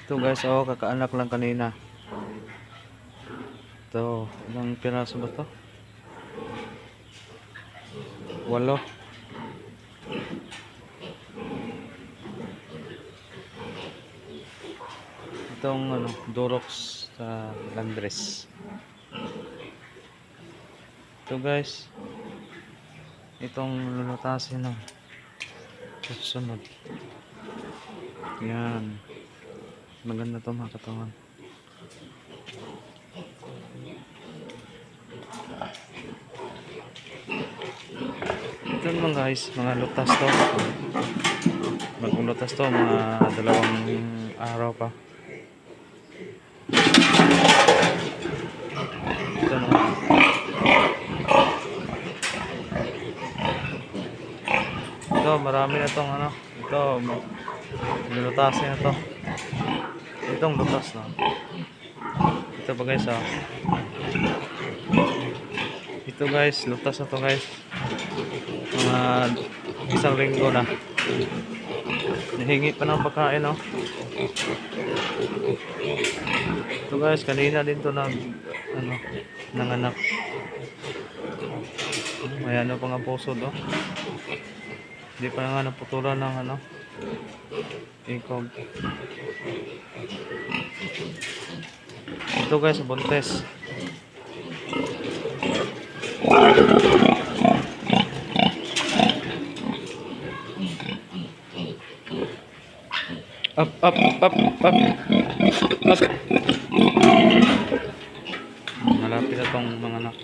Ito guys, oh, kakaanak lang kanina. Ito, ilang piraso ba to? 8. Itong ano, Durox sa Landres. Ito guys, itong lulutasin ng susunod. Yan. Maganda to mga katawan. Ito naman guys, mga lutas to. Maglutas to, mga 2 araw pa. Ito naman. Ito, marami na tong ano. Ito, lulutasin na to. Itong lutas na. Ito pa guys, oh. Ito guys, lutas na to guys. Mga 1 linggo na. Nahingi pa ng pagkain, oh. Ito guys, kanina din to nanganak. May ano pa nga puso do. Hindi pa nga naputulan ng ano, ikog. Ito guys, buntes. Up. Malapit na tong mga anak.